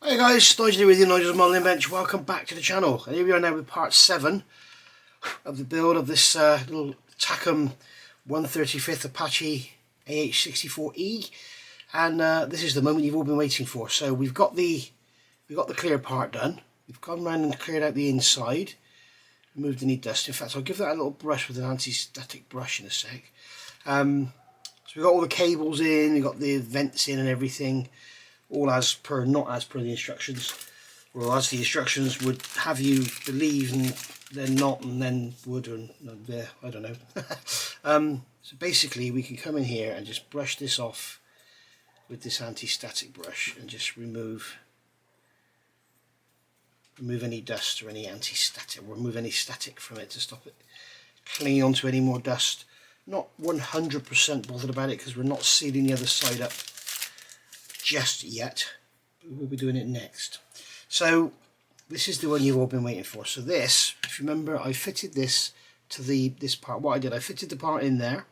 Hey guys, Nigel with you, Nigel's Modelling Bench. Welcome back to the channel. And here we are now with part 7 of the build of this little Takom 135th Apache AH-64E. And this is the moment you've all been waiting for. So we've got the clear part done. We've gone around and cleared out the inside, removed any dust. In fact, I'll give that a little brush with an anti-static brush in a sec. So we've got all the cables in, we've got the vents in and everything. All as per, not as per the instructions, or as the instructions would have you believe, and then not, and then would, and there, I don't know. So basically we can come in here and just brush this off with this anti-static brush and just remove any dust or any anti-static, or remove any static from it to stop it clinging onto any more dust. Not 100% bothered about it because we're not sealing the other side up just yet, but we'll be doing it next. So this is the one you've all been waiting for. So this, if you remember, I fitted this to this part. What I did, I fitted the part in there,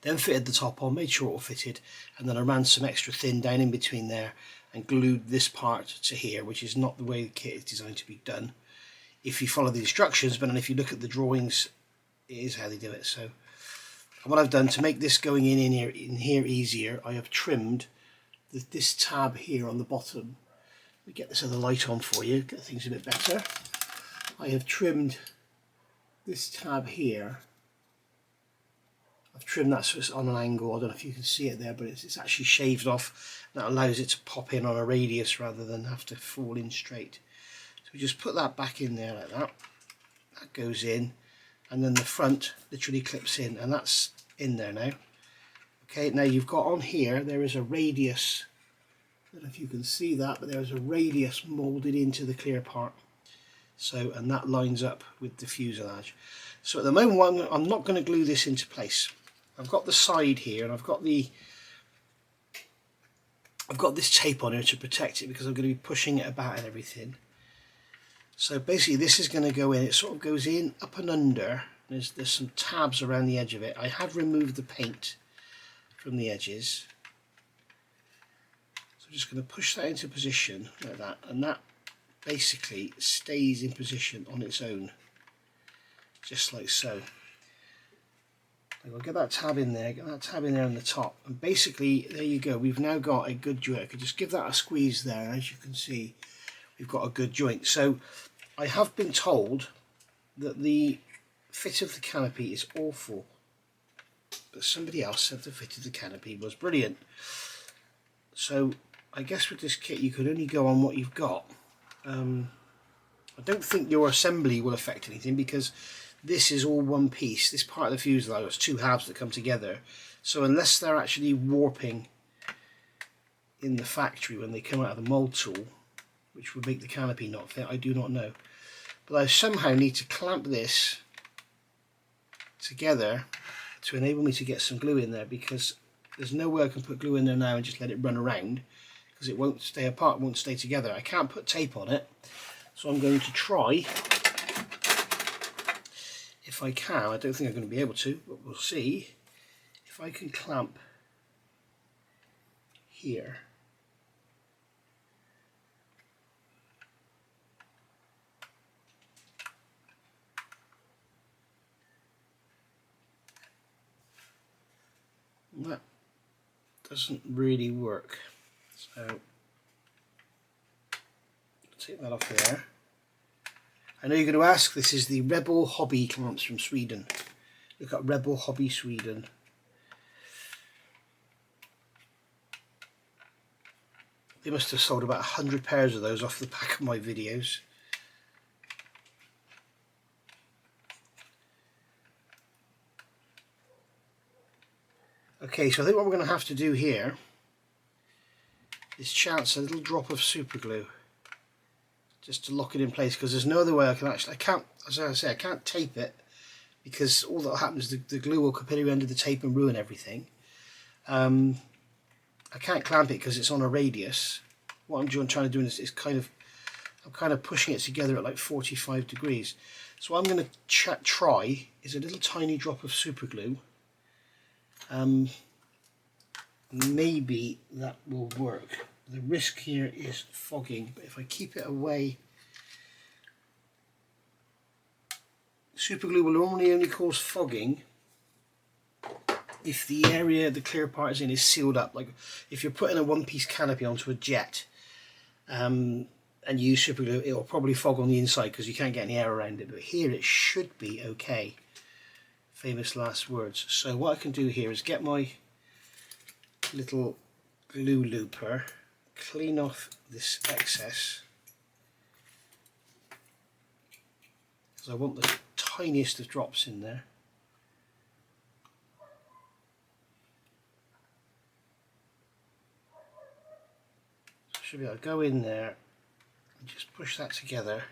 then fitted the top on, made sure it all fitted, and then I ran some extra thin down in between there and glued this part to here, which is not the way the kit is designed to be done if you follow the instructions, but then if you look at the drawings, it is how they do it. So what I've done to make this going in here easier, I have trimmed this tab here on the bottom. Let me get this other light on for you, get things a bit better. I have trimmed this tab here. I've trimmed that so it's on an angle. I don't know if you can see it there, but it's actually shaved off. That allows it to pop in on a radius rather than have to fall in straight. So we just put that back in there like that. That goes in, and then the front literally clips in, and that's in there now. Okay, now you've got on here, there is a radius, I don't know if you can see that, but there's a radius moulded into the clear part. So, and that lines up with the fuselage. So at the moment, I'm not going to glue this into place. I've got the side here, and I've got this tape on here to protect it because I'm going to be pushing it about and everything. So basically this is going to go in, it sort of goes in, up and under. There's some tabs around the edge of it. I have removed the paint from the edges. So I'm just going to push that into position like that, and that basically stays in position on its own, just like so. I'll get that tab in there, on the top, and basically there you go. We've now got a good joint. I could just give that a squeeze there, and as you can see, we've got a good joint. So I have been told that the fit of the canopy is awful, but somebody else said the fit of the canopy was brilliant. So I guess with this kit you could only go on what you've got. I don't think your assembly will affect anything because this is all one piece. This part of the fuselage is two halves that come together, so unless they're actually warping in the factory when they come out of the mould tool, which would make the canopy not fit, I do not know. But I somehow need to clamp this together to enable me to get some glue in there, because there's no way I can put glue in there now and just let it run around, because it won't stay apart, won't stay together. I can't put tape on it, so I'm going to try, if I can. I don't think I'm going to be able to, but we'll see if I can clamp here. That doesn't really work, so take that off there. I know you're going to ask, this is the Rebel Hobby clamps from Sweden. Look at Rebel Hobby Sweden. They must have sold about 100 pairs of those off the back of my videos. Okay, so I think what we're going to have to do here is chance a little drop of super glue just to lock it in place, because there's no other way I can't, as I say, I can't tape it, because all that happens is the glue will completely under the tape and ruin everything. I can't clamp it because it's on a radius. What I'm trying to do is I'm kind of pushing it together at like 45 degrees. So what I'm going to try is a little tiny drop of super glue. Maybe that will work. The risk here is fogging, but if I keep it away, super glue will normally only cause fogging if the area the clear part is in is sealed up. Like if you're putting a one-piece canopy onto a jet and you use super glue, it will probably fog on the inside because you can't get any air around it, but here it should be okay. Famous last words. So what I can do here is get my little glue looper, clean off this excess, because I want the tiniest of drops in there. So I should be able to go in there and just push that together.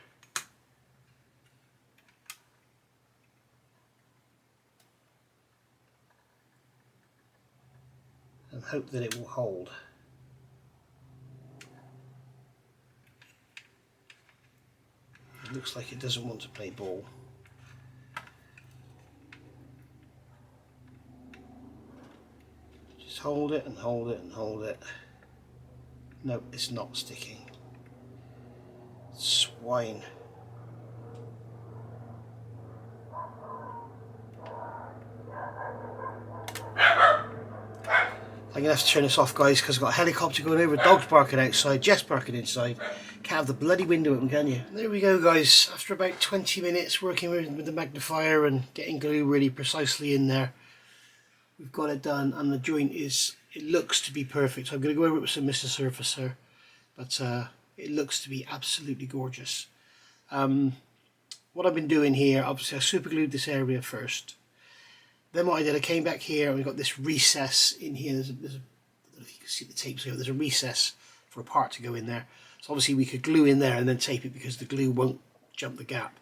And hope that it will hold. It looks like it doesn't want to play ball. Just hold it and hold it and hold it. No, it's not sticking. Swine. I'm going to have to turn this off, guys, because I've got a helicopter going over, dogs barking outside, Jess barking inside. Can't have the bloody window open, can you? There we go, guys. After about 20 minutes working with the magnifier and getting glue really precisely in there, we've got it done, and the joint is, it looks to be perfect. I'm going to go over it with some Mr. Surfacer, but it looks to be absolutely gorgeous. What I've been doing here, obviously I super glued this area first. Then what I did, I came back here and we've got this recess in here. I don't know if you can see the tapes here. There's a recess for a part to go in there. So obviously we could glue in there and then tape it because the glue won't jump the gap.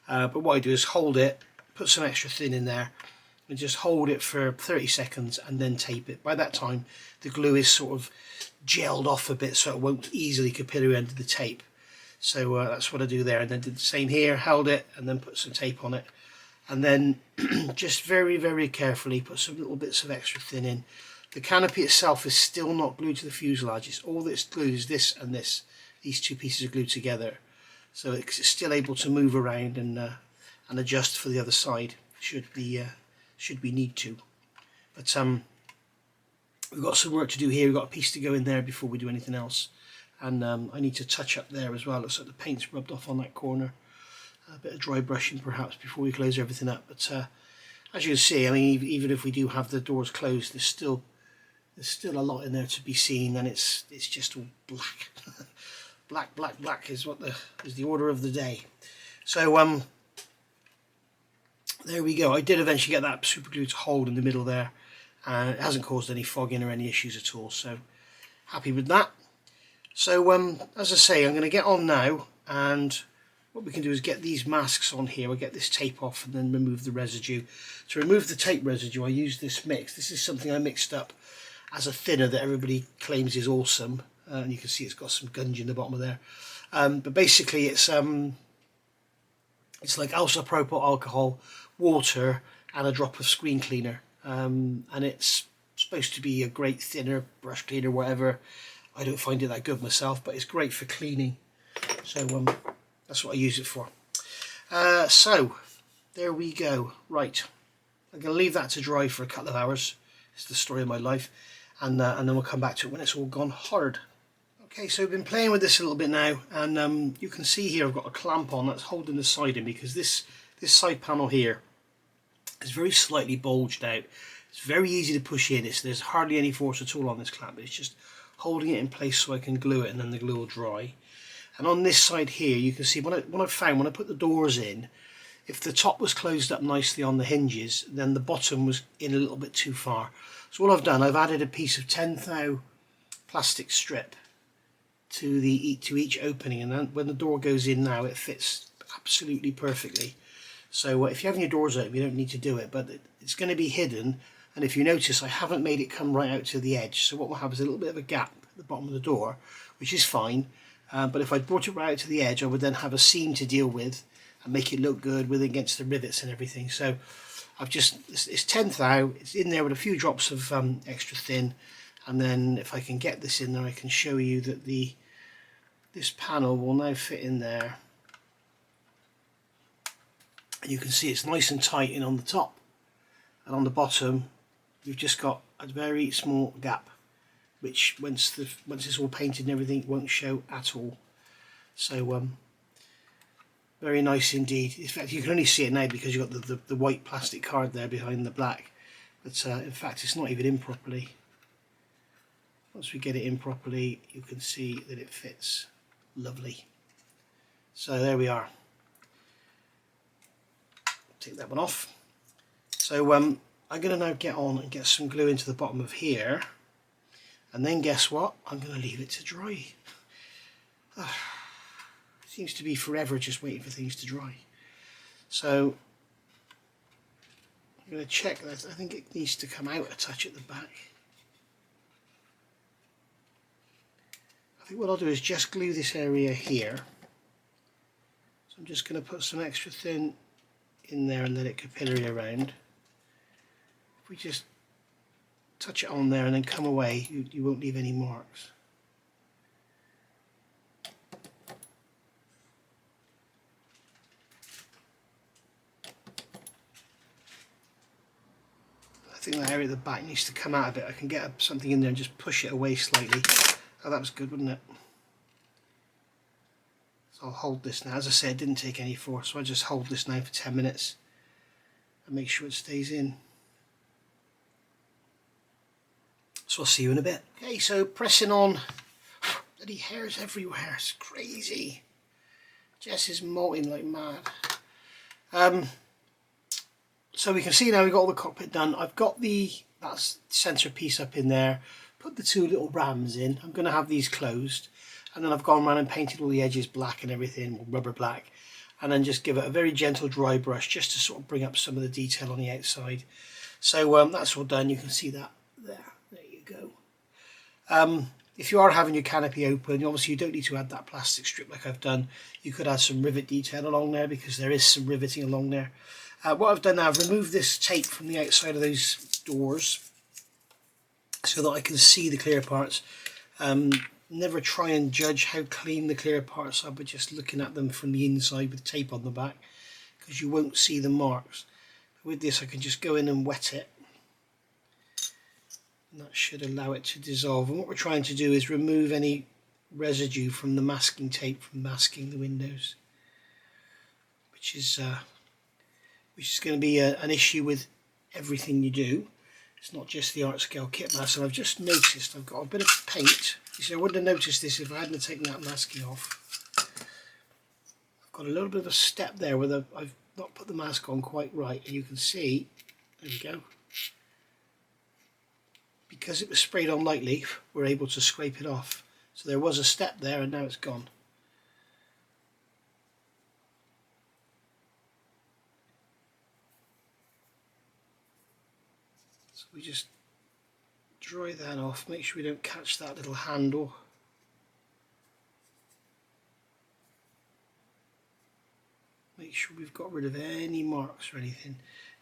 But what I do is hold it, put some extra thin in there, and just hold it for 30 seconds and then tape it. By that time, the glue is sort of gelled off a bit so it won't easily capillary into the tape. So that's what I do there. And then did the same here, held it, and then put some tape on it. And then just very, very carefully put some little bits of extra thin in. The canopy itself is still not glued to the fuselage. It's all that's glued is this and this. These two pieces are glued together. So it's still able to move around and adjust for the other side should we need to. But we've got some work to do here. We've got a piece to go in there before we do anything else. And I need to touch up there as well. Looks like the paint's rubbed off on that corner. A bit of dry brushing perhaps before we close everything up, but as you can see, I mean, even if we do have the doors closed, there's still a lot in there to be seen, and it's just all black. black is the order of the day. So there we go. I did eventually get that super glue to hold in the middle there, and it hasn't caused any fogging or any issues at all, so happy with that. So as I say, I'm going to get on now, and what we can do is get these masks on here. We'll get this tape off and then remove the residue. To remove the tape residue, I use this mix. This is something I mixed up as a thinner that everybody claims is awesome. And you can see it's got some gunge in the bottom of there. But basically it's like isopropyl alcohol, water, and a drop of screen cleaner. And it's supposed to be a great thinner, brush cleaner, whatever. I don't find it that good myself, but it's great for cleaning. So that's what I use it for. So there we go. Right, I'm going to leave that to dry for a couple of hours. It's the story of my life, and then we'll come back to it when it's all gone hard. Okay, so I've been playing with this a little bit now, and you can see here I've got a clamp on that's holding the side in, because this side panel here is very slightly bulged out. It's very easy to push in. There's hardly any force at all on this clamp. It's just holding it in place so I can glue it, and then the glue will dry. And on this side here, you can see when I put the doors in, if the top was closed up nicely on the hinges, then the bottom was in a little bit too far. So what I've done, I've added a piece of 10 thou plastic strip to each opening, and then when the door goes in now, it fits absolutely perfectly. So if you're having your doors open, you don't need to do it, but it's going to be hidden. And if you notice, I haven't made it come right out to the edge. So what we'll have is a little bit of a gap at the bottom of the door, which is fine. But if I brought it right out to the edge, I would then have a seam to deal with and make it look good with against the rivets and everything. So it's 10 thou, it's in there with a few drops of extra thin, and then if I can get this in there, I can show you that this panel will now fit in there, and you can see it's nice and tight in on the top, and on the bottom you've just got a very small gap, which once it's all painted and everything won't show at all. So very nice indeed. In fact, you can only see it now because you've got the white plastic card there behind the black, but in fact it's not even in properly. Once we get it in properly, you can see that it fits lovely. So there we are. Take that one off. So I'm going to now get on and get some glue into the bottom of here, and then guess what? I'm going to leave it to dry. Seems to be forever just waiting for things to dry. So I'm going to check that. I think it needs to come out a touch at the back. I think what I'll do is just glue this area here. So I'm just going to put some extra thin in there and let it capillary around. If we just touch it on there and then come away, you won't leave any marks. I think the area at the back needs to come out a bit. I can get something in there and just push it away slightly. Oh, that was good, wasn't it? So I'll hold this now. As I said, it didn't take any force, so I just hold this now for 10 minutes and make sure it stays in. So I'll see you in a bit. Okay, so pressing on. Bloody hairs everywhere. It's crazy. Jess is molting like mad. So we can see now we've got all the cockpit done. I've got that centre piece up in there. Put the two little rams in. I'm going to have these closed, and then I've gone around and painted all the edges black and everything, rubber black, and then just give it a very gentle dry brush just to sort of bring up some of the detail on the outside. So that's all done. You can see that there. There you go. If you are having your canopy open, obviously you don't need to add that plastic strip like I've done. You could add some rivet detail along there because there is some riveting along there. What I've done now, I've removed this tape from the outside of those doors so that I can see the clear parts. Never try and judge how clean the clear parts are by just looking at them from the inside with tape on the back, because you won't see the marks. With this I can just go in and wet it, and that should allow it to dissolve. And what we're trying to do is remove any residue from the masking tape from masking the windows, which is going to be an issue with everything you do. It's not just the art scale kit mask. And I've just noticed I've got a bit of paint. You see, I wouldn't have noticed this if I hadn't taken that masking off. I've got a little bit of a step there where I've not put the mask on quite right, and you can see, there we go, because it was sprayed on lightly, we're able to scrape it off. So there was a step there and now it's gone. So we just dry that off, make sure we don't catch that little handle. Make sure we've got rid of any marks or anything.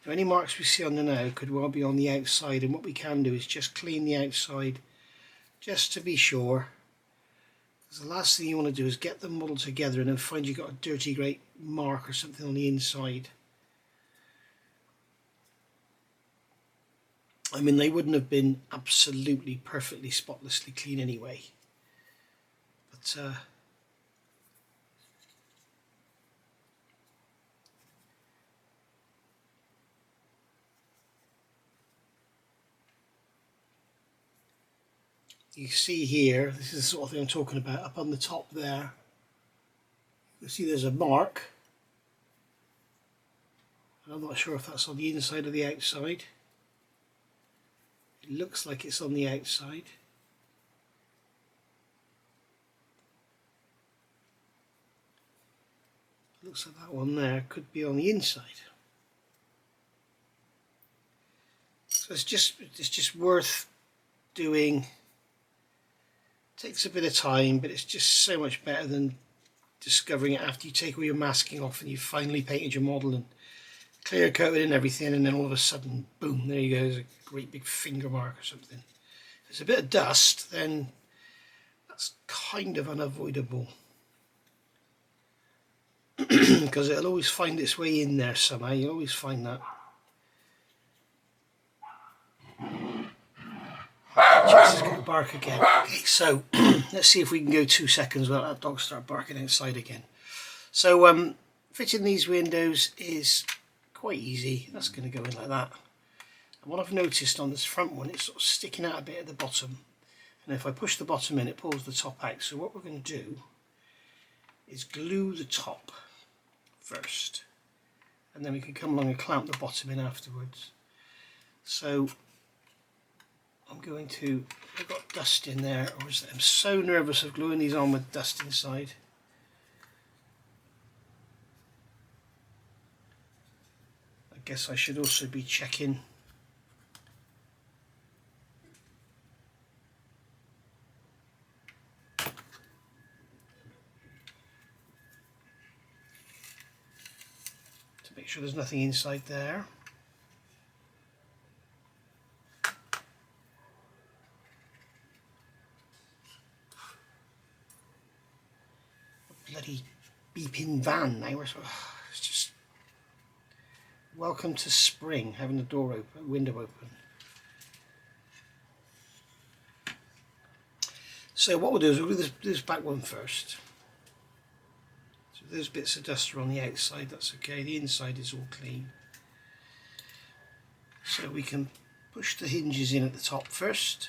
Now, any marks we see on the now could well be on the outside, and what we can do is just clean the outside just to be sure. Because the last thing you want to do is get the model together and then find you've got a dirty great mark or something on the inside. I mean, they wouldn't have been absolutely perfectly spotlessly clean anyway, but you see here, this is the sort of thing I'm talking about. Up on the top there, you see there's a mark, and I'm not sure if that's on the inside or the outside. It looks like it's on the outside. Looks like that one there could be on the inside. So it's just worth doing. Takes a bit of time, but it's just so much better than discovering it after you take all your masking off and you've finally painted your model and clear coated and everything, and then all of a sudden, boom, there you go, there's a great big finger mark or something. If there's a bit of dust, then that's kind of unavoidable. Because it'll always find its way in there somehow, you always find that. Jess is going to bark again. Okay, so let's see if we can go 2 seconds without that dog start barking outside again. So fitting these windows is quite easy. That's going to go in like that. And what I've noticed on this front one, it's sort of sticking out a bit at the bottom. And if I push the bottom in, it pulls the top out. So what we're going to do is glue the top first, and then we can come along and clamp the bottom in afterwards. So I'm going to, I've got dust in there, I'm so nervous of gluing these on with dust inside. I guess I should also be checking make sure there's nothing inside there. A bloody beeping van now. It's just welcome to spring, having the door open, window open. So what we'll do is we'll do this back one first. Those bits of dust are on the outside, that's okay, the inside is all clean. So we can push the hinges in at the top first.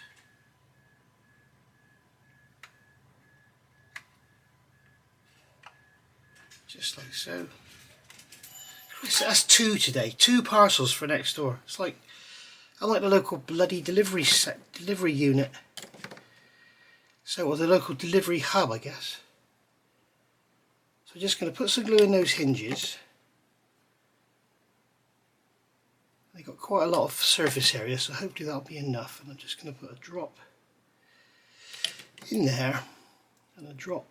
Just like so. Christ, that's 2 today, 2 parcels for next door. It's like, I'm like the local bloody delivery unit. So, or the local delivery hub, I guess. So I'm just going to put some glue in those hinges. They've got quite a lot of surface area, so hopefully that'll be enough. And I'm just going to put a drop in there and a drop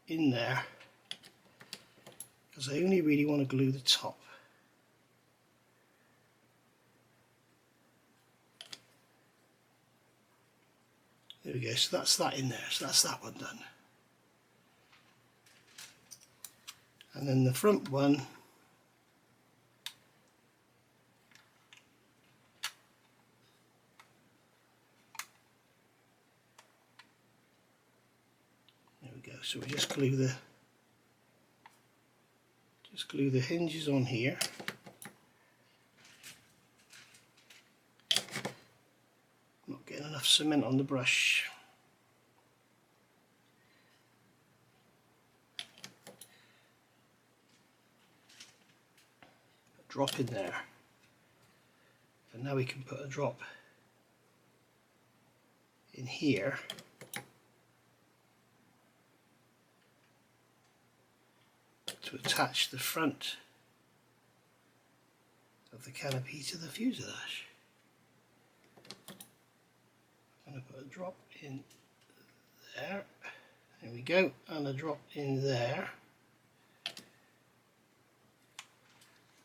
in there, because I only really want to glue the top. There we go, so that's that in there, so that's that one done. And then the front one, there we go, so we just glue the hinges on here. Not getting enough cement on the brush. Drop in there, and now we can put a drop in here to attach the front of the canopy to the fuselage. I'm going to put a drop in there, there we go, and a drop in there.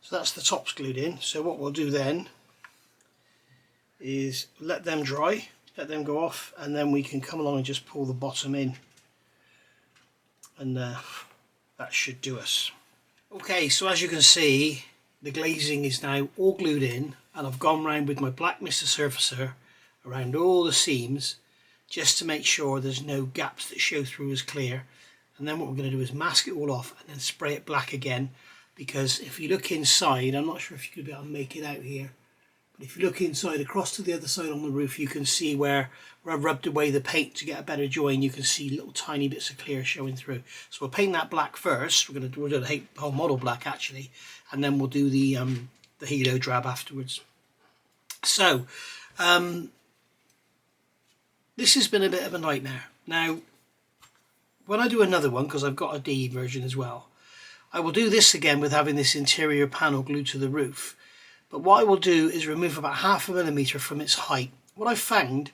So that's the tops glued in. So what we'll do then is let them dry, let them go off, and then we can come along and just pull the bottom in, and that should do us. Okay, so as you can see, the glazing is now all glued in, and I've gone round with my black Mr. Surfacer around all the seams just to make sure there's no gaps that show through as clear. And then what we're going to do is mask it all off and then spray it black again. Because if you look inside, I'm not sure if you could be able to make it out here, but if you look inside across to the other side on the roof, you can see where I rubbed away the paint to get a better join. You can see little tiny bits of clear showing through. So we'll paint that black first. We're do the whole model black actually, and then we'll do the helo drab afterwards. So this has been a bit of a nightmare. Now, when I do another one, because I've got a D version as well, I will do this again with having this interior panel glued to the roof. But what I will do is remove about 0.5 millimeter from its height. What I've found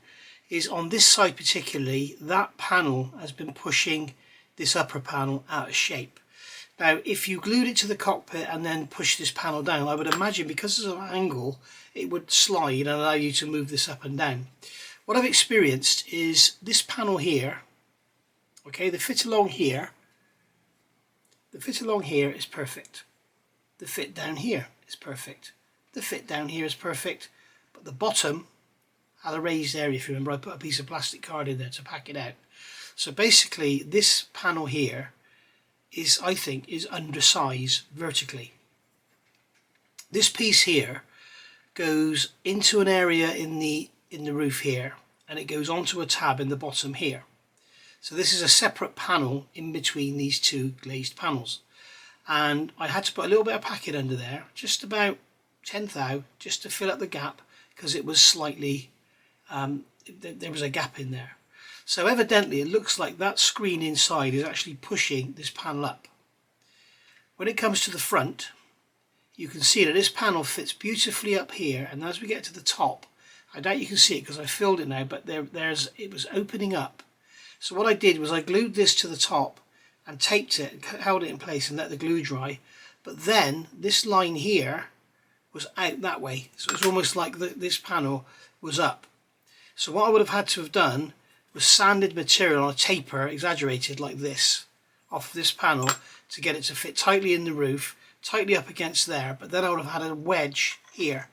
is on this side particularly, that panel has been pushing this upper panel out of shape. Now, if you glued it to the cockpit and then push this panel down, I would imagine because there's an angle, it would slide and allow you to move this up and down. what I've experienced is this panel here, okay, the fit along here is perfect. The fit down here is perfect. The fit down here is perfect, but the bottom had a raised area. If you remember, I put a piece of plastic card in there to pack it out. So basically this panel here is, I think, is undersized vertically. This piece here goes into an area in the roof here, and it goes onto a tab in the bottom here. So this is a separate panel in between these two glazed panels, and I had to put a little bit of packet under there, just about 10th thou, just to fill up the gap, because it was slightly there was a gap in there. So evidently it looks like that screen inside is actually pushing this panel up. When it comes to the front, you can see that this panel fits beautifully up here, and as we get to the top, I doubt you can see it because I filled it now, but it was opening up. So what I did was I glued this to the top and taped it and held it in place and let the glue dry. But then this line here was out that way, so it's almost like this panel was up. So what I would have had to have done was sanded material on a taper, exaggerated like this, off this panel to get it to fit tightly in the roof, tightly up against there, but then I would have had a wedge here,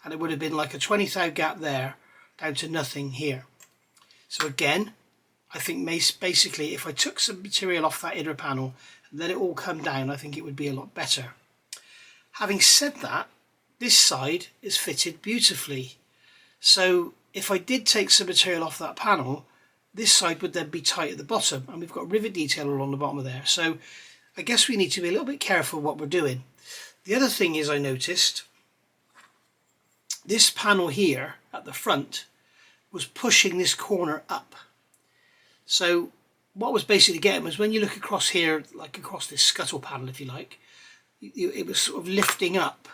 and it would have been like a 20 thou gap there down to nothing here. So again, I think basically if I took some material off that inner panel and let it all come down, I think it would be a lot better. Having said that, this side is fitted beautifully. So if I did take some material off that panel, this side would then be tight at the bottom, and we've got rivet detail along the bottom of there. So I guess we need to be a little bit careful what we're doing. The other thing is, I noticed this panel here at the front was pushing this corner up. So what I was basically getting was, when you look across here, like across this scuttle panel if you like, it was sort of lifting up.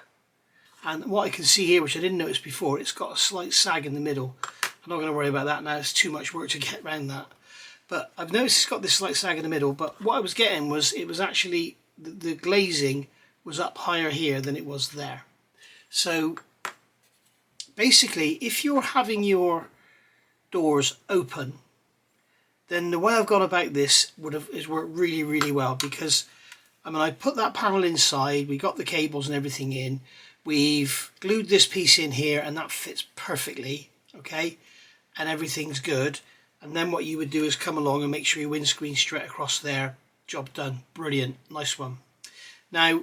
And what I can see here, which I didn't notice before, it's got a slight sag in the middle. I'm not going to worry about that now, it's too much work to get around that. But I've noticed it's got this slight sag in the middle, but what I was getting was, it was actually, the glazing was up higher here than it was there. So basically, if you're having your doors open, then the way I've gone about this is worked really, really well, because I mean, I put that panel inside, we got the cables and everything in, we've glued this piece in here, and that fits perfectly, okay, and everything's good. And then what you would do is come along and make sure your windscreen's straight across there. Job done. Brilliant. Nice one. Now,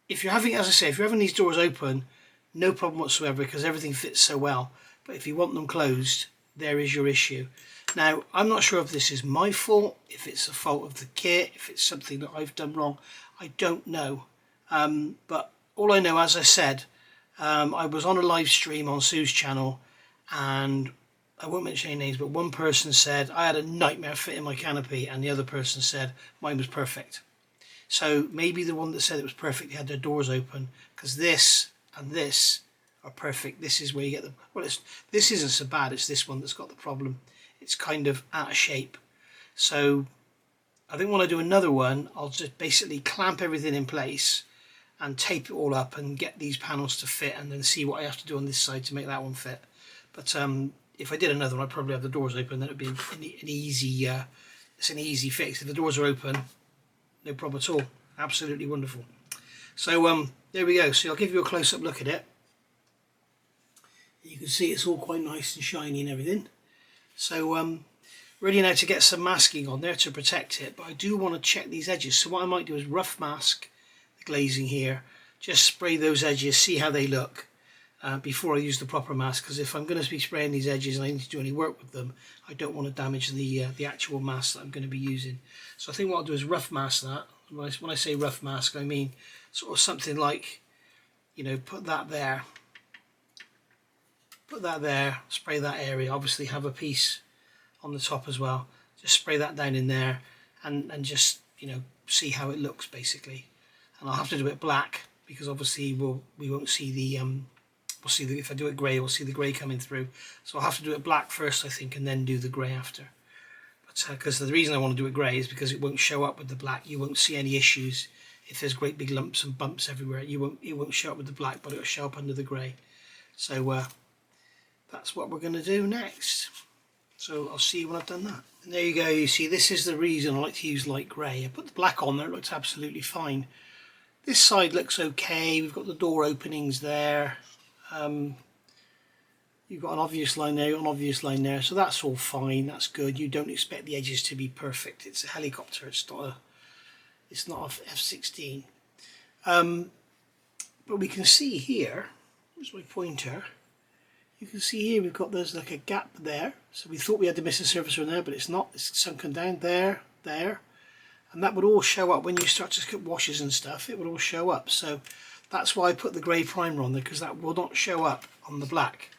if you're having, as I say, if you're having these doors open, no problem whatsoever, because everything fits so well. But if you want them closed, there is your issue. Now, I'm not sure if this is my fault, if it's a fault of the kit, if it's something that I've done wrong. I don't know. But all I know, as I said, I was on a live stream on Sue's channel, and I won't mention any names, but one person said I had a nightmare fitting my canopy, and the other person said mine was perfect. So maybe the one that said it was perfect had their doors open, because this and this are perfect. This is where you get the, well, this isn't so bad, it's this one that's got the problem. It's kind of out of shape. So I think when I do another one, I'll just basically clamp everything in place and tape it all up and get these panels to fit, and then see what I have to do on this side to make that one fit. But if I did another one, I'd probably have the doors open. Then it'd be an easy, it's an easy fix. If the doors are open, no problem at all. Absolutely wonderful. So there we go. So I'll give you a close-up look at it. You can see it's all quite nice and shiny and everything. So ready now to get some masking on there to protect it. But I do want to check these edges. So what I might do is rough mask the glazing here. Just spray those edges, see how they look. Before I use the proper mask, because if I'm going to be spraying these edges and I need to do any work with them, I don't want to damage the actual mask that I'm going to be using. So I think what I'll do is rough mask that. When I say rough mask, I mean sort of something like, you know, put that there, spray that area, obviously have a piece on the top as well, just spray that down in there, and just, you know, see how it looks basically. And I'll have to do it black, because obviously we won't see the we'll see if I do it grey, we'll see the grey coming through. So I'll have to do it black first, I think, and then do the grey after. But because the reason I want to do it grey is because it won't show up with the black. You won't see any issues if there's great big lumps and bumps everywhere. It won't show up with the black, but it'll show up under the grey. So that's what we're going to do next. So I'll see you when I've done that. And there you go, you see this is the reason I like to use light grey. I put the black on there, it looks absolutely fine. This side looks okay, we've got the door openings there. You've got an obvious line there, an obvious line there, so that's all fine, that's good. You don't expect the edges to be perfect. It's a helicopter, it's not a F-16. But we can see here, here's my pointer, you can see here we've got, there's like a gap there. So we thought we had the missing surfacer in there, but it's not, it's sunken down there, there. And that would all show up when you start to cut washes and stuff, it would all show up. So that's why I put the grey primer on there, because that will not show up on the black.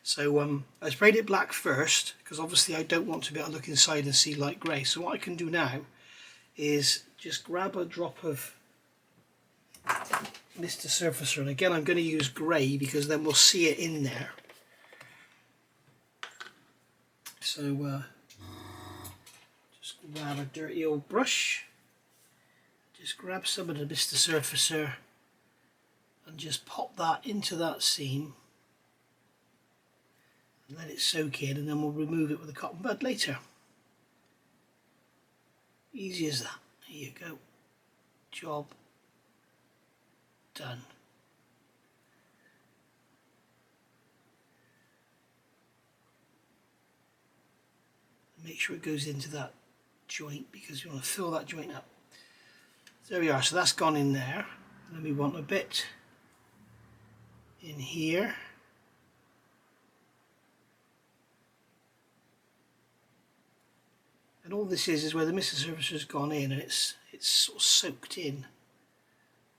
So I sprayed it black first, because obviously I don't want to be able to look inside and see light grey. So what I can do now is just grab a drop of Mr. Surfacer, and again I'm going to use grey because then we'll see it in there. So just grab a dirty old brush, just grab some of the Mr. Surfacer and just pop that into that seam and let it soak in, and then we'll remove it with a cotton bud later. Easy as that. There you go. Job done. Make sure it goes into that joint because you want to fill that joint up. So there we are, so that's gone in there. And then we want a bit in here. And all this is where the Mr. Surfacer has gone in, and it's sort of soaked in.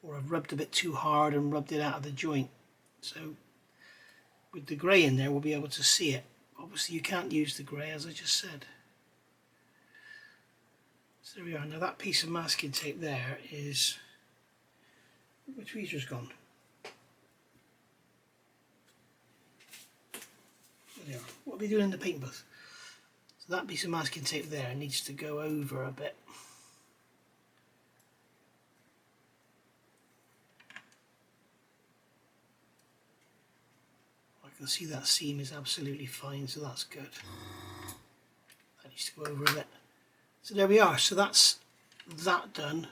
Or I've rubbed a bit too hard and rubbed it out of the joint. So with the grey in there we'll be able to see it. Obviously you can't use the grey, as I just said. So there we are. Now that piece of masking tape there is... my tweezer's gone. There they are. What are we doing in the paint booth? So that piece of masking tape there needs to go over a bit. I can see that seam is absolutely fine, so that's good. That needs to go over a bit. So there we are, so that's that done.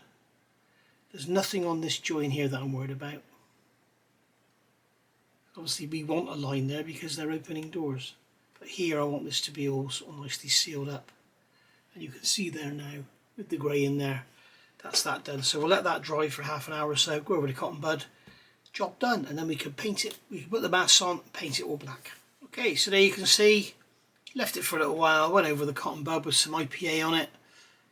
There's nothing on this join here that I'm worried about. Obviously we want a line there because they're opening doors. But here I want this to be all sort of nicely sealed up. And you can see there now, with the grey in there, that's that done. So we'll let that dry for half an hour or so, go over the cotton bud, job done, and then we can paint it, we can put the mask on, paint it all black. Okay, so there you can see, left it for a little while, went over the cotton bud with some IPA on it,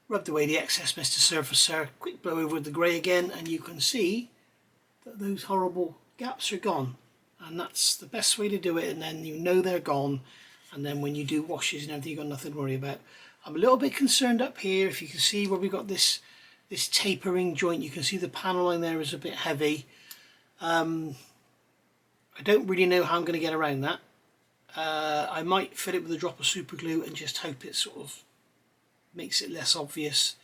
rubbed away the excess Mr. Surfacer, quick blow over with the grey again, and you can see that those horrible gaps are gone. And that's the best way to do it, and then you know they're gone, and then when you do washes and everything you've got nothing to worry about. I'm a little bit concerned up here, if you can see where we've got this tapering joint, you can see the panel line there is a bit heavy. I don't really know how I'm going to get around that. I might fill it with a drop of super glue and just hope it sort of makes it less obvious.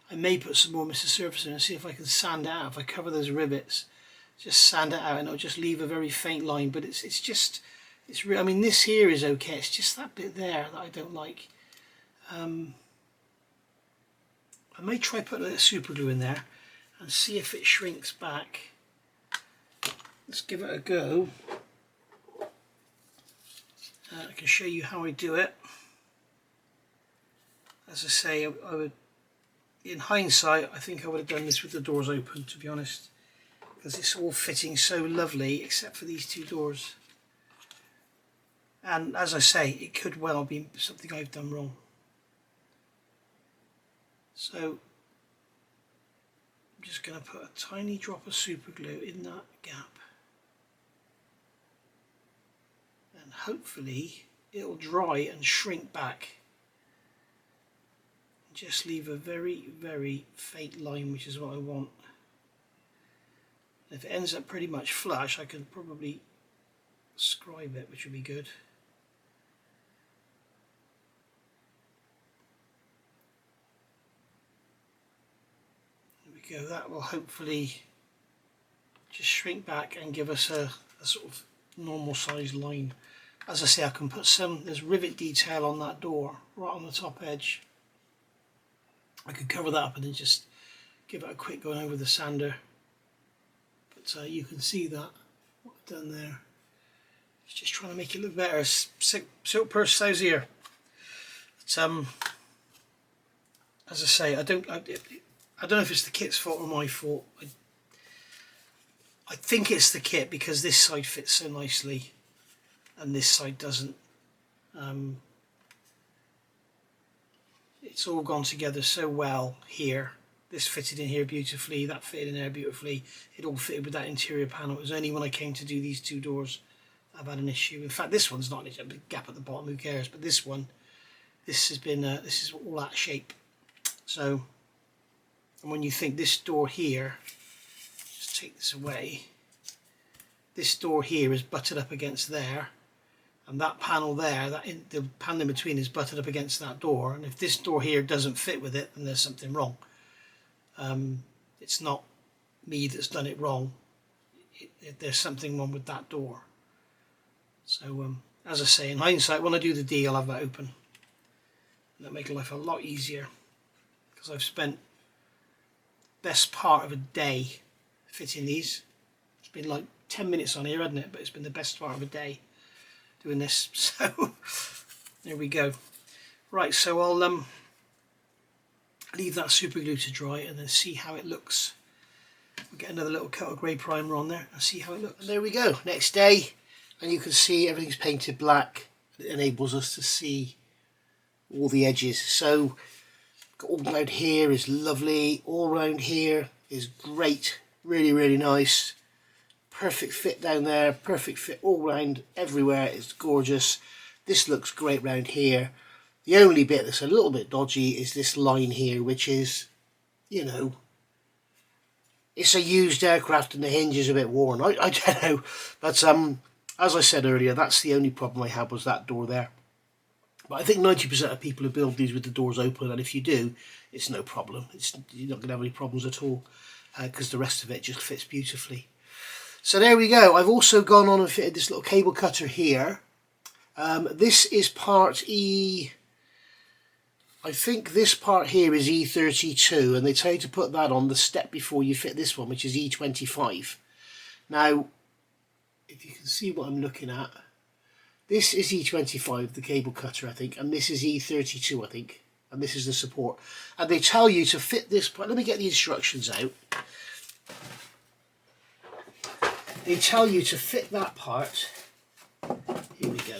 I may put some more Mr. Surfacer in and see if I can sand it out. If I cover those rivets, just sand it out and it'll just leave a very faint line. But it's real. I mean, this here is okay. It's just that bit there that I don't like. I may try putting a little super glue in there and see if it shrinks back. Let's give it a go. I can show you how I do it. As I say, I would, in hindsight, I think I would have done this with the doors open, to be honest, because it's all fitting so lovely, except for these two doors. And as I say, it could well be something I've done wrong. So I'm just going to put a tiny drop of super glue in that gap. And hopefully it'll dry and shrink back. Just leave a very, very faint line, which is what I want. If it ends up pretty much flush, I can probably scribe it, which would be good. There we go, that will hopefully just shrink back and give us a sort of normal sized line. as I say, I can put there's rivet detail on that door right on the top edge. I could cover that up and then just give it a quick going over the sander, but you can see that what I've done there. It's just trying to make it look better. Silk purse sows here. But, as I say, I don't know if it's the kit's fault or my fault. I think it's the kit, because this side fits so nicely and this side doesn't. It's all gone together so well here. This fitted in here beautifully, that fitted in there beautifully. It all fitted with that interior panel. It was only when I came to do these two doors I've had an issue. In fact, this one's not an issue, a big gap at the bottom, who cares? But this one, this has been, this is all out of shape. So, and when you think this door here, just take this away, this door here is butted up against there, and that panel there, the panel in between is butted up against that door, and if this door here doesn't fit with it, then there's something wrong. It's not me that's done it wrong. There's something wrong with that door. So as I say, in hindsight, when I do the D, I'll have that open. That'll make life a lot easier, because I've spent best part of a day fitting these. It's been like 10 minutes on here, hasn't it? But it's been the best part of a day doing this. So there we go. Right, so I'll leave that super glue to dry and then see how it looks. We'll get another little coat of grey primer on there and see how it looks. And there we go, next day, and you can see everything's painted black. It enables us to see all the edges. So all around here is lovely, all around here is great, really, really nice. Perfect fit down there, perfect fit all round, everywhere, it's gorgeous. This looks great round here. The only bit that's a little bit dodgy is this line here, which is, you know, it's a used aircraft and the hinge is a bit worn. I don't know, but as I said earlier, that's the only problem I had, was that door there. But I think 90% of people who build these with the doors open, and if you do, it's no problem. You're not going to have any problems at all, because the rest of it just fits beautifully. So there we go. I've also gone on and fitted this little cable cutter here. This is part E. I think this part here is E32, and they tell you to put that on the step before you fit this one, which is E25. Now, if you can see what I'm looking at, this is E25, the cable cutter, I think, and this is E32, I think, and this is the support. And they tell you to fit this part. Let me get the instructions out. They tell you to fit that part. Here we go.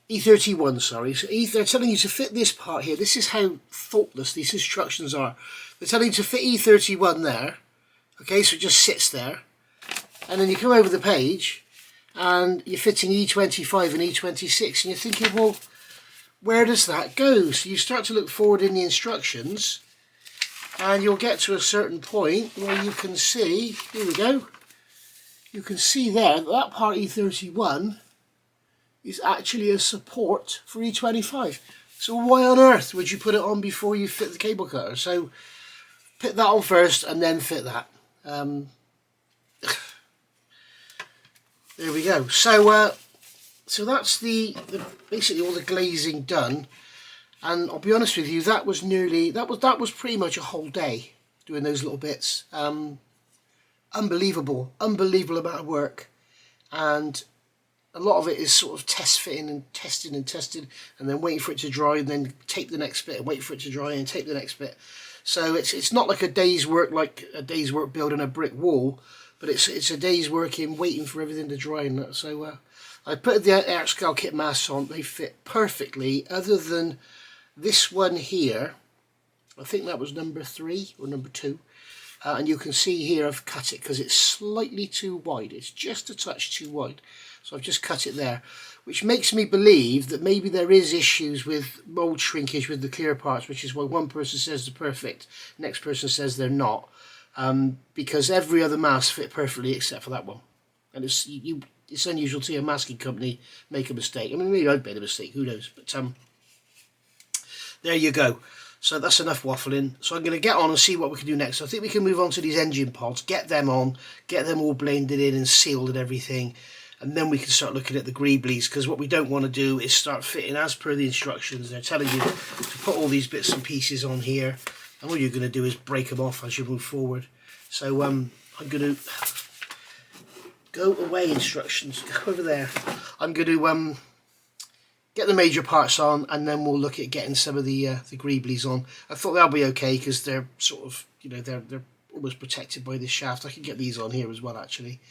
E31, sorry. So they're telling you to fit this part here. This is how thoughtless these instructions are. They're telling you to fit E31 there. Okay, so it just sits there. And then you come over the page and you're fitting E25 and E26, and you're thinking, well, where does that go? So you start to look forward in the instructions, and you'll get to a certain point where you can see, here we go, you can see there that part E31 is actually a support for E25. So why on earth would you put it on before you fit the cable cutter? So put that on first and then fit that. There we go. So so that's the basically all the glazing done, and I'll be honest with you, that was pretty much a whole day doing those little bits. Unbelievable amount of work, and a lot of it is sort of test fitting and testing and then waiting for it to dry and then tape the next bit and wait for it to dry and tape the next bit. So it's not like a day's work building a brick wall, but it's a day's work in waiting for everything to dry and that. So I put the air scale kit masks on. They fit perfectly, other than this one here. I think that was number 3 or number 2. And you can see here I've cut it because it's slightly too wide. It's just a touch too wide. So I've just cut it there, which makes me believe that maybe there is issues with mold shrinkage with the clear parts, which is why one person says they're perfect, next person says they're not, because every other mask fit perfectly except for that one. And it's unusual to see a masking company make a mistake. I mean, maybe I've made a mistake, who knows, but there you go. So that's enough waffling. So I'm going to get on and see what we can do next. So I think we can move on to these engine pods, get them on, get them all blended in and sealed and everything. and then we can start looking at the greeblies, because what we don't want to do is start fitting as per the instructions. They're telling you to put all these bits and pieces on here, and all you're going to do is break them off as you move forward. So I'm going to go away instructions, go over there. I'm going to get the major parts on, and then we'll look at getting some of the greeblies on. I thought that'll be okay, because they're sort of, you know, they're almost protected by this shaft. I can get these on here as well actually,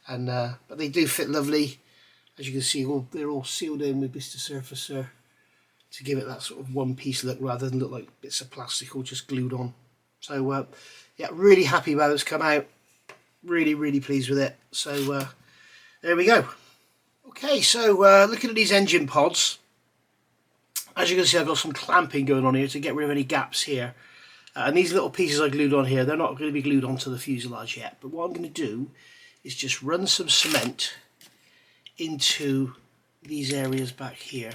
and but they do fit lovely. As you can see, they're all sealed in with Mr. Surfacer to give it that sort of one piece look, rather than look like bits of plastic all just glued on. So yeah, really happy about it's come out. Really pleased with it. So there we go. Okay, so looking at these engine pods, as you can see, I've got some clamping going on here to get rid of any gaps here. And these little pieces I glued on here, they're not going to be glued onto the fuselage yet. But what I'm going to do is just run some cement into these areas back here.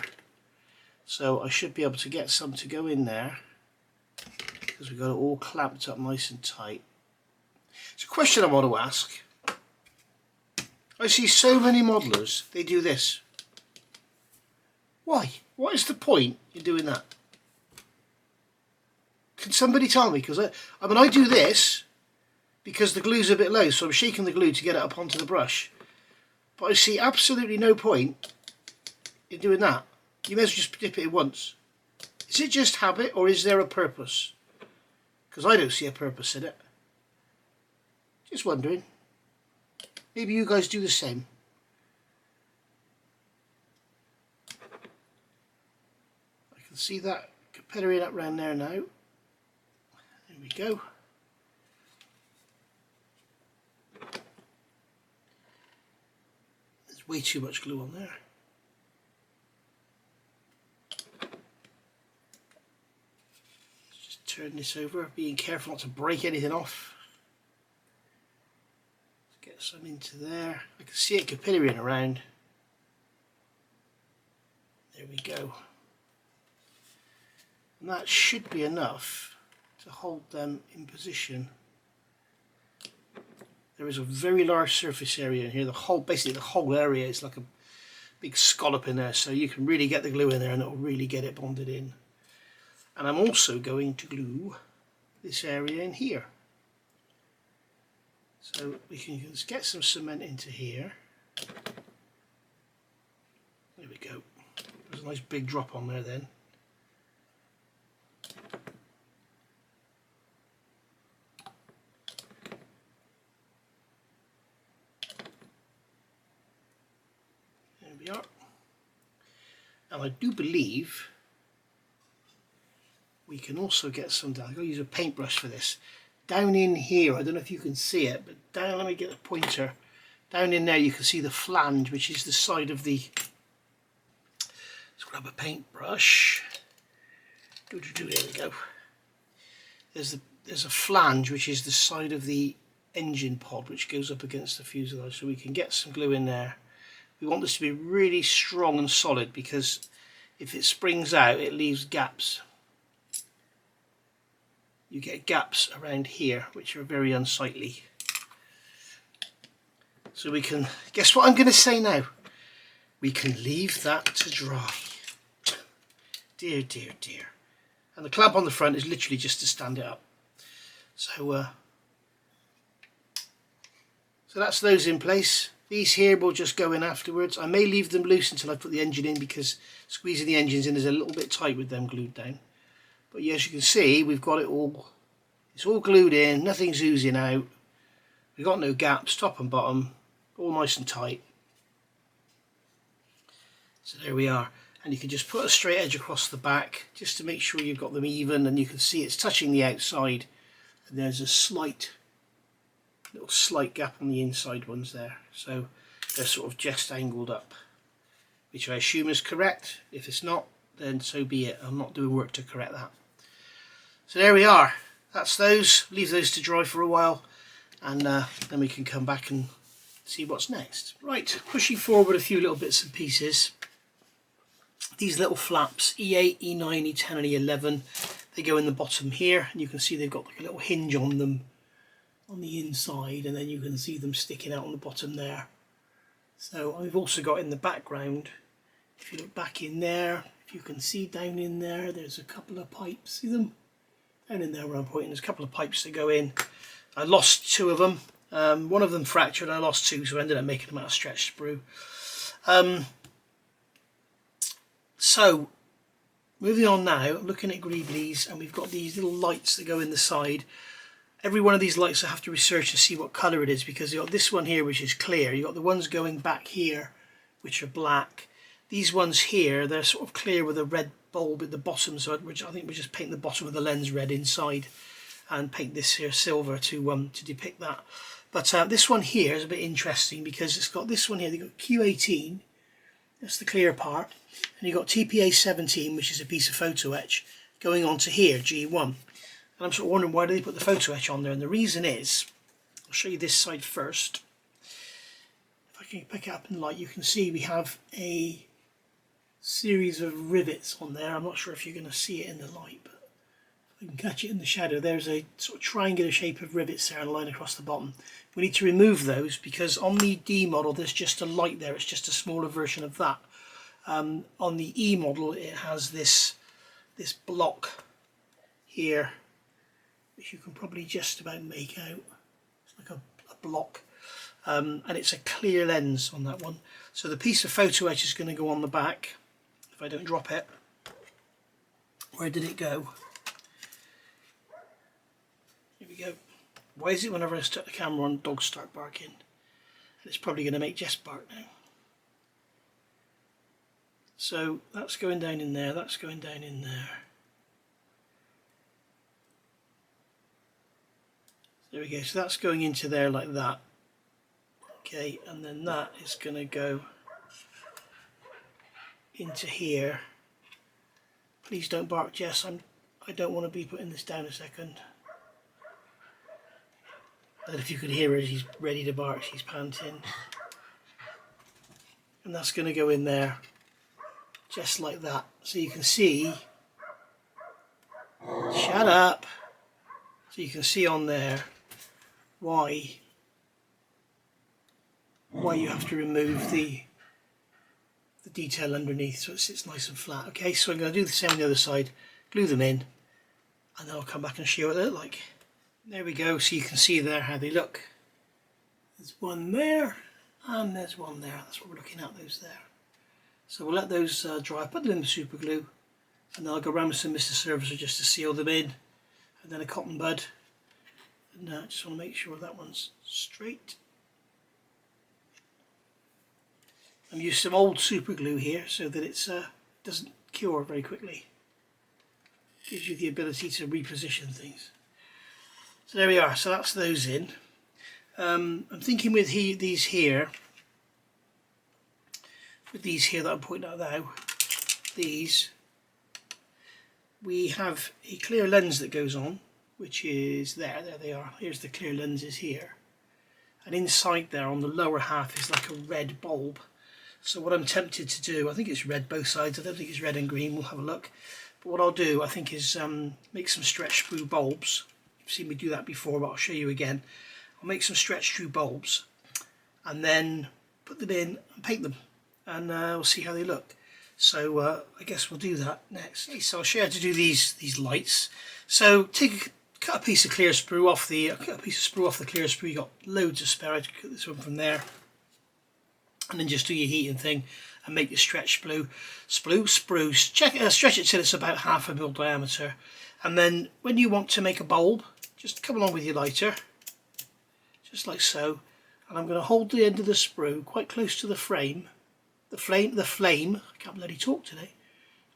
So I should be able to get some to go in there, because we've got it all clamped up nice and tight. It's a question I want to ask. I see so many modelers, they do this. Why? What is the point in doing that? Can somebody tell me? Because I mean, I do this because the glue's a bit low, so I'm shaking the glue to get it up onto the brush. But I see absolutely no point in doing that. You may as well just dip it in once. Is it just habit, or is there a purpose? Because I don't see a purpose in it. Just wondering. Maybe you guys do the same. I can see that capillarying up around there now. There we go. There's way too much glue on there. Let's just turn this over, being careful not to break anything off. Let's get some into there. I can see it capillarying around. There we go. And that should be enough to hold them in position. There is a very large surface area in here. Basically the whole area is like a big scallop in there, so you can really get the glue in there and it'll really get it bonded in. And I'm also going to glue this area in here. So we can just get some cement into here. There we go. There's a nice big drop on there then. There we are. And I do believe we can also get some down. I'm going to use a paintbrush for this. Down in here, I don't know if you can see it, but down, let me get the pointer. Down in there you can see the flange, which is the side of the... Let's grab a paintbrush. There we go. There's a flange, which is the side of the engine pod, which goes up against the fuselage, so we can get some glue in there. We want this to be really strong and solid, because if it springs out, it leaves gaps. You get gaps around here, which are very unsightly. So we can, guess what I'm going to say now? We can leave that to dry. Dear, dear, dear. And the clamp on the front is literally just to stand it up. So that's those in place. These here will just go in afterwards. I may leave them loose until I put the engine in, because squeezing the engines in is a little bit tight with them glued down. But yeah, as you can see, we've got it all, it's all glued in, nothing's oozing out. We've got no gaps, top and bottom, all nice and tight. So there we are. And you can just put a straight edge across the back, just to make sure you've got them even, and you can see it's touching the outside. And there's a little slight gap on the inside ones there. So they're sort of just angled up, which I assume is correct. If it's not, then so be it. I'm not doing work to correct that. So there we are. That's those. Leave those to dry for a while, and then we can come back and see what's next. Right, pushing forward a few little bits and pieces. These little flaps, E8, E9, E10 and E11, they go in the bottom here, and you can see they've got like a little hinge on them on the inside, and then you can see them sticking out on the bottom there. So I've also got in the background, if you look back in there, if you can see down in there, there's a couple of pipes. See them? Down in there where I'm pointing, there's a couple of pipes that go in. I lost 2 of them. One of them fractured, I lost 2, so I ended up making them out of stretched sprue. So, moving on now, I'm looking at greeblies, and we've got these little lights that go in the side. Every one of these lights I have to research to see what colour it is, because you've got this one here which is clear, you've got the ones going back here which are black. These ones here, they're sort of clear with a red bulb at the bottom, so which I think we just paint the bottom of the lens red inside and paint this here silver to depict that. But this one here is a bit interesting because it's got this one here, they've got Q18, that's the clear part, and you've got TPA17, which is a piece of photo etch, going on to here, G1. And I'm sort of wondering, why do they put the photo etch on there? And the reason is, I'll show you this side first. If I can pick it up in the light, you can see we have a series of rivets on there. I'm not sure if you're going to see it in the light, but if I can catch it in the shadow, there's a sort of triangular shape of rivets there and a line across the bottom. We need to remove those because on the D model there's just a light there, it's just a smaller version of that. On the E model it has this block here, which you can probably just about make out. It's like a block, and it's a clear lens on that one. So the piece of photo etch is going to go on the back if I don't drop it. Where did it go? Here we go. Why is it whenever I start the camera on, dogs start barking? It's probably going to make Jess bark now. So that's going down in there, that's going down in there. There we go, so that's going into there like that. Okay, and then that is going to go into here. Please don't bark, Jess, I don't want to be putting this down a second. And if you could hear her, she's ready to bark, she's panting. And that's going to go in there, just like that. So you can see, shut up, so you can see on there why you have to remove the detail underneath so it sits nice and flat. Okay, so I'm going to do the same on the other side, glue them in, and then I'll come back and show you what they look like. There we go, so you can see there how they look. There's one there and there's one there, that's what we're looking at, those there. So we'll let those dry, put them in the super glue, and then I'll go around with some Mr. Servicer just to seal them in, and then a cotton bud. And I just want to make sure that one's straight. I'm using some old super glue here so that it doesn't cure very quickly. Gives you the ability to reposition things. So there we are, so that's those in. I'm thinking with these here that I'm pointing out now, these, we have a clear lens that goes on, which is there they are, here's the clear lenses here. And inside there on the lower half is like a red bulb. So what I'm tempted to do, I think it's red both sides, I don't think it's red and green, we'll have a look. But what I'll do, I think, is make some stretch sprue bulbs. You've seen me do that before, but I'll show you again. I'll make some stretch sprue bulbs and then put them in and paint them, and we'll see how they look. So I guess we'll do that next. Okay, so I'll show you how to do these lights. So cut a piece of clear sprue off the clear sprue. You got loads of spare. I cut this one from there, and then just do your heating thing and make your stretch sprue. Stretch it till it's about 1/2 mil diameter, and then when you want to make a bulb, just come along with your lighter, just like so, and I'm going to hold the end of the sprue quite close to the flame, I can't bloody talk today,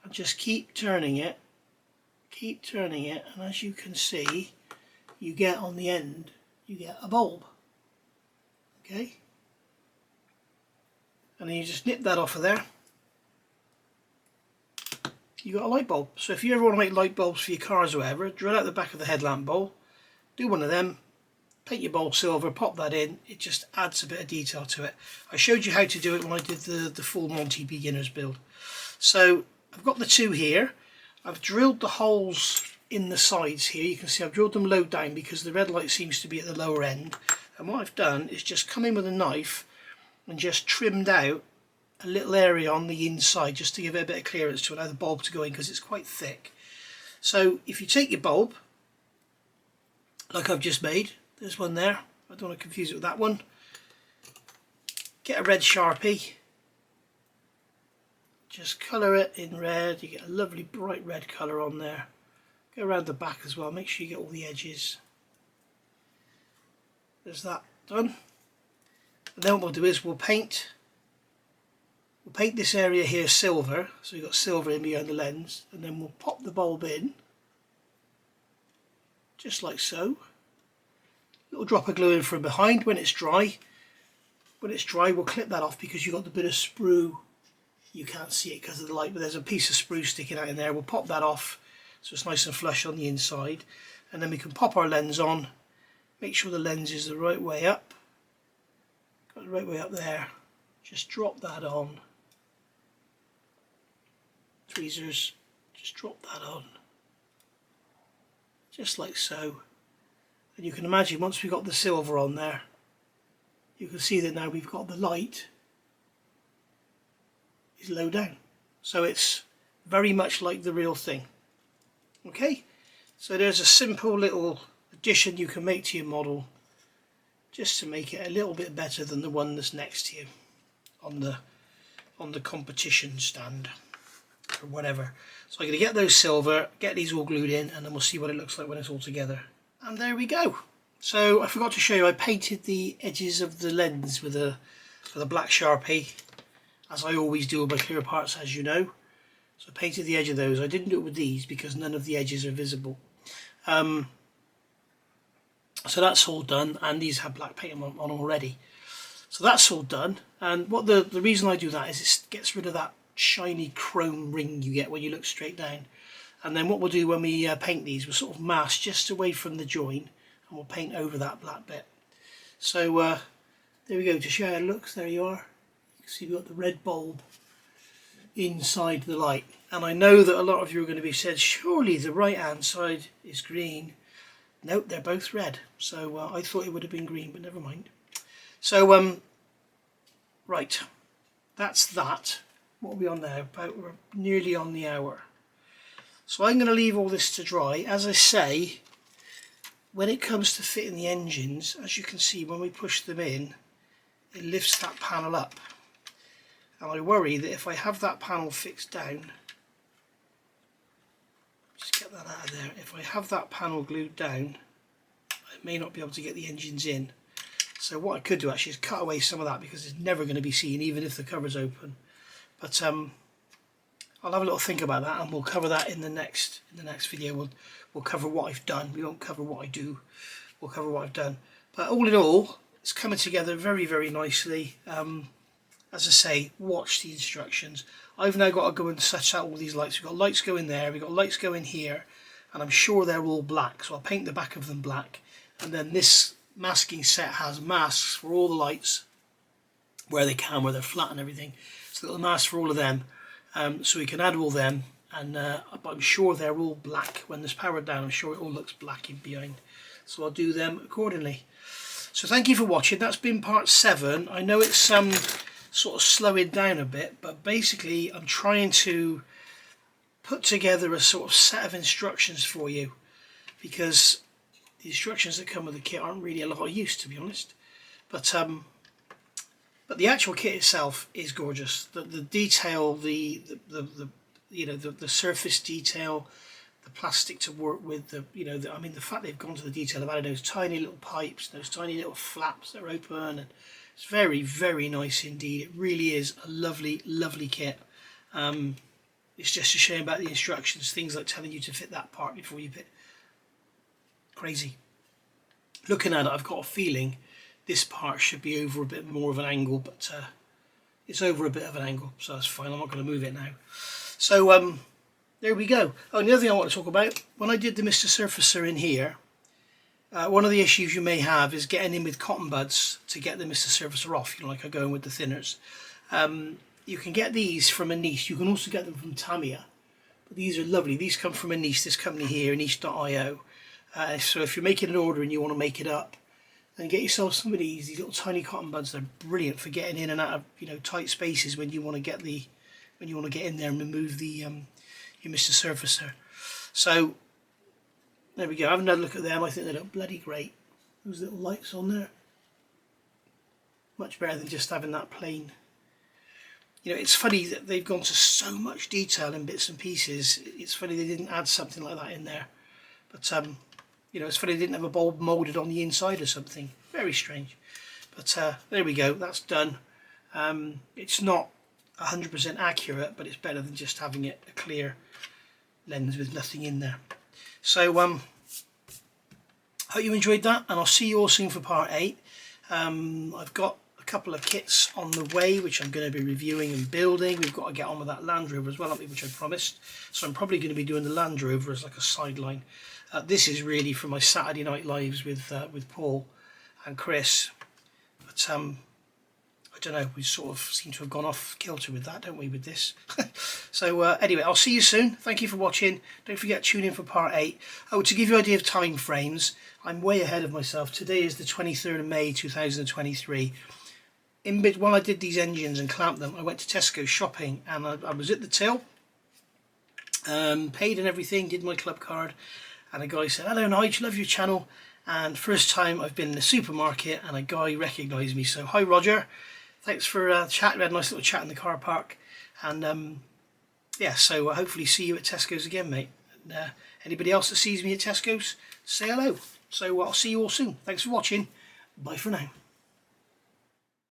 and just keep turning it, and as you can see, you get on the end, you get a bulb, okay, and then you just nip that off of there, you got a light bulb. So if you ever want to make light bulbs for your cars or whatever, drill out the back of the headlamp bowl, do one of them, paint your bulb silver, pop that in, it just adds a bit of detail to it. I showed you how to do it when I did the full Monty beginners build. So I've got the two here, I've drilled the holes in the sides here, you can see I've drilled them low down because the red light seems to be at the lower end, and what I've done is just come in with a knife and just trimmed out a little area on the inside just to give it a bit of clearance to allow the bulb to go in, because it's quite thick. So if you take your bulb, like I've just made, there's one there, I don't want to confuse it with that one, get a red Sharpie, just colour it in red, you get a lovely bright red colour on there. Go around the back as well, make sure you get all the edges. There's that done. And then what we'll do is we'll paint this area here silver, so you've got silver in behind the lens, and then we'll pop the bulb in, just like so. Little drop of glue in from behind. When it's dry, we'll clip that off, because you've got the bit of sprue. You can't see it because of the light, but there's a piece of sprue sticking out in there. We'll pop that off so it's nice and flush on the inside, and then we can pop our lens on. Make sure the lens is the right way up. Got the right way up there. Just drop that on. Tweezers, just drop that on. Just like so. And you can imagine once we've got the silver on there, you can see that now we've got the light is low down. So it's very much like the real thing. Okay, so there's a simple little addition you can make to your model just to make it a little bit better than the one that's next to you on the competition stand or whatever. So I'm going to get those silver, get these all glued in, and then we'll see what it looks like when it's all together. And there we go. So I forgot to show you, I painted the edges of the lens with a black Sharpie, as I always do with my clear parts, as you know. So I painted the edge of those. I didn't do it with these because none of the edges are visible. So that's all done, and these have black paint on already. So that's all done, and what the reason I do that is it gets rid of that shiny chrome ring you get when you look straight down. And then what we'll do when we paint these, we'll sort of mask just away from the join, and we'll paint over that black bit. So there we go, to show how it looks. There you are. You can see we've got the red bulb inside the light, and I know that a lot of you are going to be said, surely the right hand side is green. Nope, they're both red. So I thought it would have been green, but never mind. So right, that's that. What are we on now? We're nearly on the hour. So I'm going to leave all this to dry. As I say, when it comes to fitting the engines, as you can see, when we push them in, it lifts that panel up. And I worry that if I have that panel fixed down, just get that out of there, if I have that panel glued down, I may not be able to get the engines in. So what I could do actually is cut away some of that, because it's never going to be seen even if the cover's open. But I'll have a little think about that, and we'll cover that in the next video. We'll cover what I've done. We won't cover what I do. We'll cover what I've done. But all in all, it's coming together very, very nicely. As I say, watch the instructions. I've now got to go and set out all these lights. We've got lights going there, we've got lights going here, and I'm sure they're all black, so I'll paint the back of them black. And then this masking set has masks for all the lights where they can, where they're flat and everything. So got the mask for all of them, so we can add all them. And but I'm sure they're all black when there's powered down. I'm sure it all looks black in behind, so I'll do them accordingly. So thank you for watching. That's been part 7. I know it's sort of slowing down a bit, but basically I'm trying to put together a sort of set of instructions for you, because the instructions that come with the kit aren't really a lot of use, to be honest. But the actual kit itself is gorgeous. The detail, the surface detail, the plastic to work with, I mean the fact they've gone to the detail of adding those tiny little pipes, those tiny little flaps that are open, and it's very, very nice indeed. It really is a lovely, lovely kit. It's just a shame about the instructions, things like telling you to fit that part before you fit. Crazy. Looking at it, I've got a feeling this part should be over a bit more of an angle, but it's over a bit of an angle, so that's fine. I'm not going to move it now. So there we go. Oh, and the other thing I want to talk about, when I did the Mr. Surfacer in here, one of the issues you may have is getting in with cotton buds to get the Mr. Surfacer off, like I go in with the thinners. You can get these from Anish. You can also get them from Tamiya. But these are lovely. These come from Anish, this company here, Anish.io. So if you're making an order and you want to make it up, and get yourself some of these little tiny cotton buds. They're brilliant for getting in and out of, you know, tight spaces when you want to get in there and remove the your Mr. Surfacer. So there we go. Have another look at them. I think they look bloody great. Those little lights on there, much better than just having that plain. You know, it's funny that they've gone to so much detail in bits and pieces. It's funny they didn't add something like that in there. But you know, it's funny they didn't have a bulb moulded on the inside or something. Very strange. But there we go. That's done. It's not 100% accurate, but it's better than just having it a clear lens with nothing in there. So hope you enjoyed that, and I'll see you all soon for part 8. I've got a couple of kits on the way which I'm going to be reviewing and building. We've got to get on with that Land Rover as well, haven't we, which I promised. So I'm probably going to be doing the Land Rover as like a sideline. This is really for my Saturday night lives with Paul and Chris. But I don't know, we sort of seem to have gone off kilter with that, don't we, with this? So anyway, I'll see you soon. Thank you for watching. Don't forget to tune in for part 8. Oh, to give you an idea of time frames, I'm way ahead of myself. Today is the 23rd of May 2023. While I did these engines and clamped them, I went to Tesco shopping, and I was at the till, paid and everything, did my club card, and a guy said, "Hello Nigel, love your channel." And first time I've been in the supermarket and a guy recognised me. So hi Roger, thanks for chat. We had a nice little chat in the car park, and yeah, so hopefully see you at Tesco's again, mate. And anybody else that sees me at Tesco's, say hello. So I'll see you all soon. Thanks for watching. Bye for now.